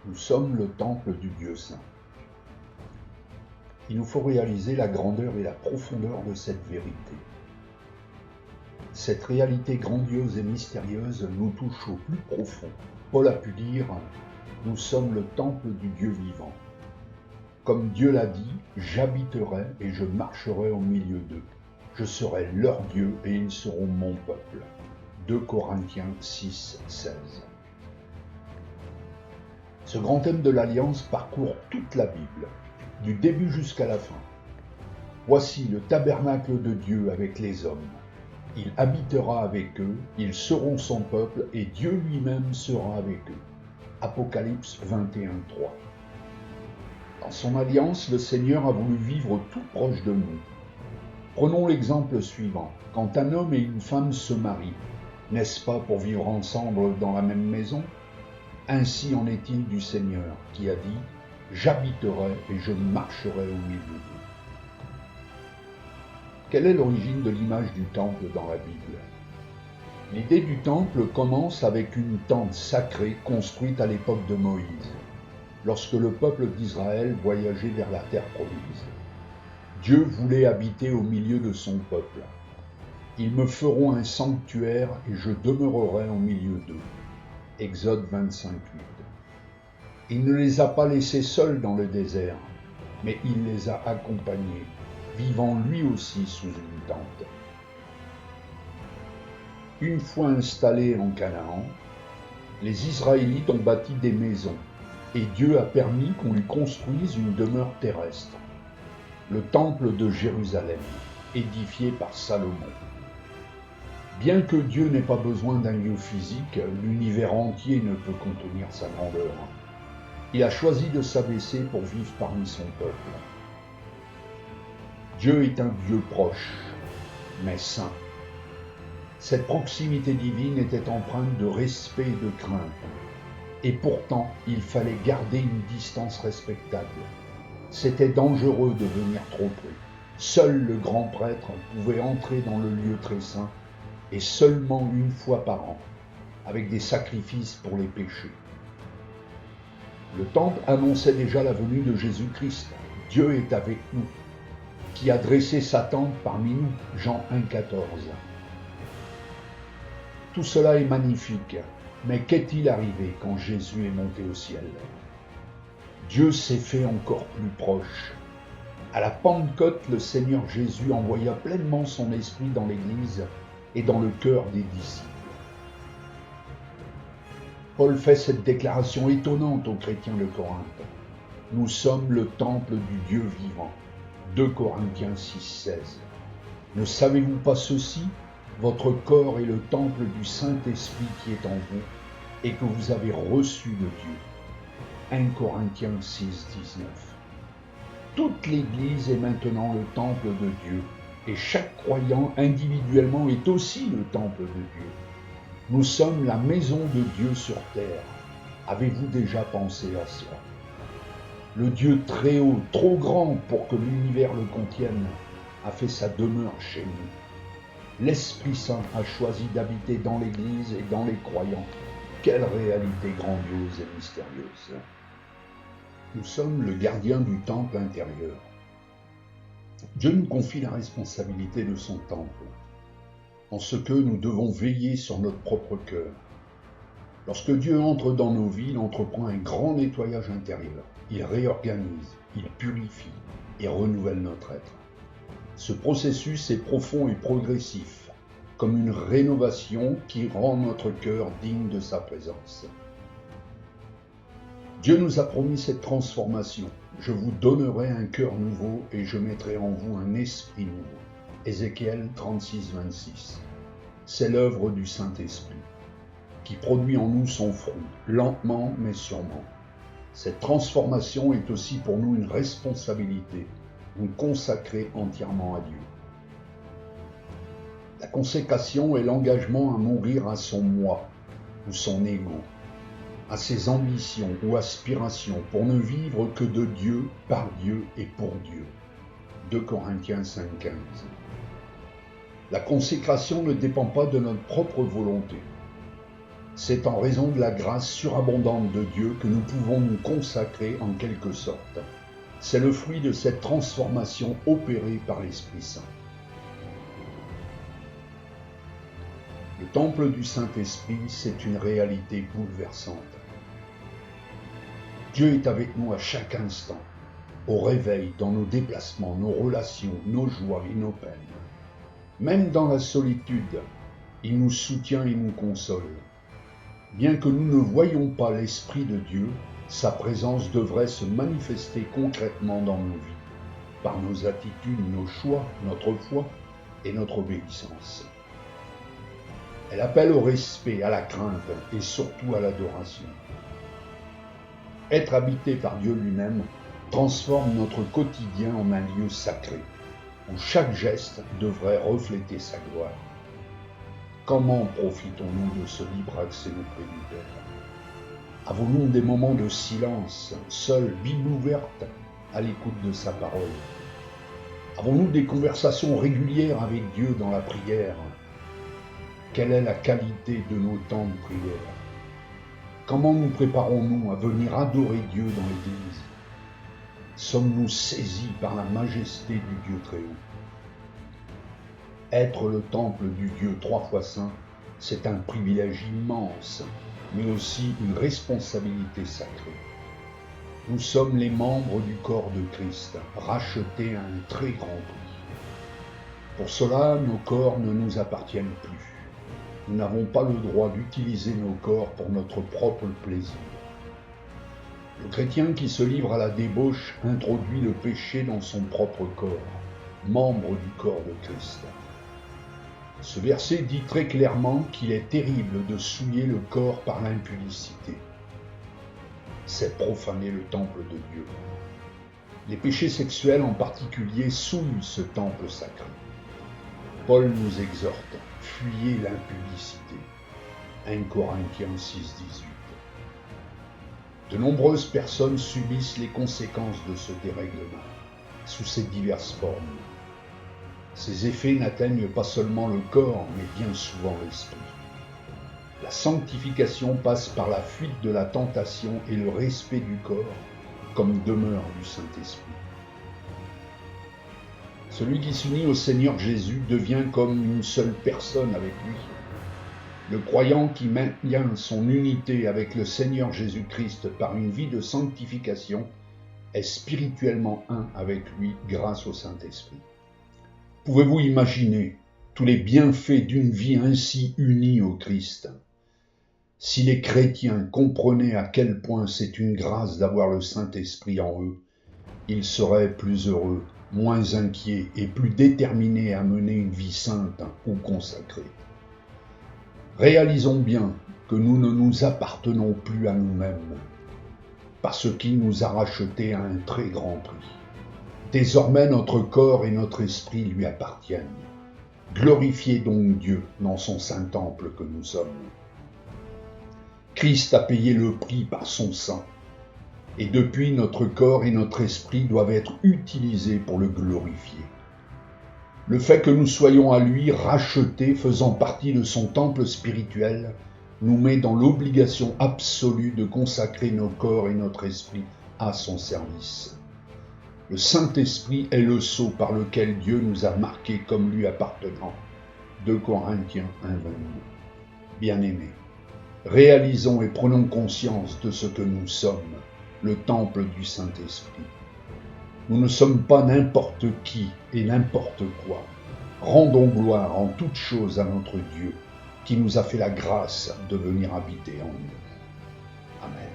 Nous sommes le temple du Dieu saint. Il nous faut réaliser la grandeur et la profondeur de cette vérité. Cette réalité grandiose et mystérieuse nous touche au plus profond. Paul a pu dire « Nous sommes le temple du Dieu vivant ». Comme Dieu l'a dit, « J'habiterai et je marcherai au milieu d'eux. Je serai leur Dieu et ils seront mon peuple ». 2 Corinthiens 6, 16. Ce grand thème de l'Alliance parcourt toute la Bible, du début jusqu'à la fin. Voici le tabernacle de Dieu avec les hommes. Il habitera avec eux, ils seront son peuple et Dieu lui-même sera avec eux. Apocalypse 21, 3. Dans son alliance, le Seigneur a voulu vivre tout proche de nous. Prenons l'exemple suivant. Quand un homme et une femme se marient, n'est-ce pas pour vivre ensemble dans la même maison ? Ainsi en est-il du Seigneur, qui a dit « J'habiterai et je marcherai au milieu d'eux ». Quelle est l'origine de l'image du temple dans la Bible ? L'idée du temple commence avec une tente sacrée construite à l'époque de Moïse, lorsque le peuple d'Israël voyageait vers la terre promise. Dieu voulait habiter au milieu de son peuple. Ils me feront un sanctuaire et je demeurerai au milieu d'eux. Exode 25, 8. Il ne les a pas laissés seuls dans le désert, mais il les a accompagnés, vivant lui aussi sous une tente. Une fois installés en Canaan, les Israélites ont bâti des maisons, et Dieu a permis qu'on lui construise une demeure terrestre, le temple de Jérusalem, édifié par Salomon. Bien que Dieu n'ait pas besoin d'un lieu physique, l'univers entier ne peut contenir sa grandeur. Il a choisi de s'abaisser pour vivre parmi son peuple. Dieu est un Dieu proche, mais saint. Cette proximité divine était empreinte de respect et de crainte. Et pourtant, il fallait garder une distance respectable. C'était dangereux de venir trop près. Seul le grand prêtre pouvait entrer dans le lieu très saint, et seulement une fois par an, avec des sacrifices pour les péchés. Le temple annonçait déjà la venue de Jésus-Christ. Dieu est avec nous, qui a dressé sa tente parmi nous, Jean 1, 14. Tout cela est magnifique, mais qu'est-il arrivé quand Jésus est monté au ciel ? Dieu s'est fait encore plus proche. À la Pentecôte, le Seigneur Jésus envoya pleinement son esprit dans l'Église et dans le cœur des disciples. Paul fait cette déclaration étonnante aux chrétiens de Corinthe. Nous sommes le temple du Dieu vivant. 2 Corinthiens 6, 16. Ne savez-vous pas ceci ? Votre corps est le temple du Saint-Esprit qui est en vous et que vous avez reçu de Dieu. 1 Corinthiens 6, 19. Toute l'Église est maintenant le temple de Dieu. Et chaque croyant individuellement est aussi le temple de Dieu. Nous sommes la maison de Dieu sur terre. Avez-vous déjà pensé à cela ? Le Dieu très haut, trop grand pour que l'univers le contienne, a fait sa demeure chez nous. L'Esprit Saint a choisi d'habiter dans l'Église et dans les croyants. Quelle réalité grandiose et mystérieuse ! Nous sommes le gardien du temple intérieur. Dieu nous confie la responsabilité de son temple, en ce que nous devons veiller sur notre propre cœur. Lorsque Dieu entre dans nos vies, il entreprend un grand nettoyage intérieur. Il réorganise, il purifie et renouvelle notre être. Ce processus est profond et progressif, comme une rénovation qui rend notre cœur digne de sa présence. Dieu nous a promis cette transformation. Je vous donnerai un cœur nouveau et je mettrai en vous un esprit nouveau. Ézéchiel 36, 26. C'est l'œuvre du Saint-Esprit, qui produit en nous son fruit, lentement mais sûrement. Cette transformation est aussi pour nous une responsabilité, nous consacrer entièrement à Dieu. La consécration est l'engagement à mourir à son moi ou son ego, à ses ambitions ou aspirations, pour ne vivre que de Dieu, par Dieu et pour Dieu. 2 Corinthiens 5, 15. La consécration ne dépend pas de notre propre volonté. C'est en raison de la grâce surabondante de Dieu que nous pouvons nous consacrer en quelque sorte. C'est le fruit de cette transformation opérée par l'Esprit Saint. Le temple du Saint-Esprit, c'est une réalité bouleversante. Dieu est avec nous à chaque instant, au réveil, dans nos déplacements, nos relations, nos joies et nos peines. Même dans la solitude, il nous soutient et nous console. Bien que nous ne voyions pas l'Esprit de Dieu, sa présence devrait se manifester concrètement dans nos vies, par nos attitudes, nos choix, notre foi et notre obéissance. Elle appelle au respect, à la crainte et surtout à l'adoration. Être habité par Dieu lui-même transforme notre quotidien en un lieu sacré, où chaque geste devrait refléter sa gloire. Comment profitons-nous de ce libre accès auprès du Père? Avons-nous des moments de silence, seuls, Bible ouverte, à l'écoute de sa parole? Avons-nous des conversations régulières avec Dieu dans la prière? Quelle est la qualité de nos temps de prière? Comment nous préparons-nous à venir adorer Dieu dans l'Église? Sommes-nous saisis par la majesté du Dieu très haut? Être le temple du Dieu trois fois saint, c'est un privilège immense, mais aussi une responsabilité sacrée. Nous sommes les membres du corps de Christ, rachetés à un très grand prix. Pour cela, nos corps ne nous appartiennent plus. Nous n'avons pas le droit d'utiliser nos corps pour notre propre plaisir. Le chrétien qui se livre à la débauche introduit le péché dans son propre corps, membre du corps de Christ. Ce verset dit très clairement qu'il est terrible de souiller le corps par l'impudicité. C'est profaner le temple de Dieu. Les péchés sexuels en particulier souillent ce temple sacré. Paul nous exhorte, fuyez l'impudicité. 1 Corinthiens 6,18. De nombreuses personnes subissent les conséquences de ce dérèglement, sous ses diverses formes. Ces effets n'atteignent pas seulement le corps, mais bien souvent l'esprit. La sanctification passe par la fuite de la tentation et le respect du corps comme demeure du Saint-Esprit. Celui qui s'unit au Seigneur Jésus devient comme une seule personne avec lui. Le croyant qui maintient son unité avec le Seigneur Jésus-Christ par une vie de sanctification est spirituellement un avec lui grâce au Saint-Esprit. Pouvez-vous imaginer tous les bienfaits d'une vie ainsi unie au Christ? Si les chrétiens comprenaient à quel point c'est une grâce d'avoir le Saint-Esprit en eux, ils seraient plus heureux, moins inquiets et plus déterminés à mener une vie sainte ou consacrée. Réalisons bien que nous ne nous appartenons plus à nous-mêmes, parce qu'il nous a rachetés à un très grand prix. Désormais notre corps et notre esprit lui appartiennent. Glorifiez donc Dieu dans son saint temple que nous sommes. Christ a payé le prix par son sang, et depuis notre corps et notre esprit doivent être utilisés pour le glorifier. Le fait que nous soyons à lui rachetés, faisant partie de son temple spirituel, nous met dans l'obligation absolue de consacrer nos corps et notre esprit à son service. Le Saint-Esprit est le sceau par lequel Dieu nous a marqués comme lui appartenant. 2 Corinthiens 1,22. Bien-aimés, réalisons et prenons conscience de ce que nous sommes, le temple du Saint-Esprit. Nous ne sommes pas n'importe qui et n'importe quoi. Rendons gloire en toutes choses à notre Dieu, qui nous a fait la grâce de venir habiter en nous. Amen.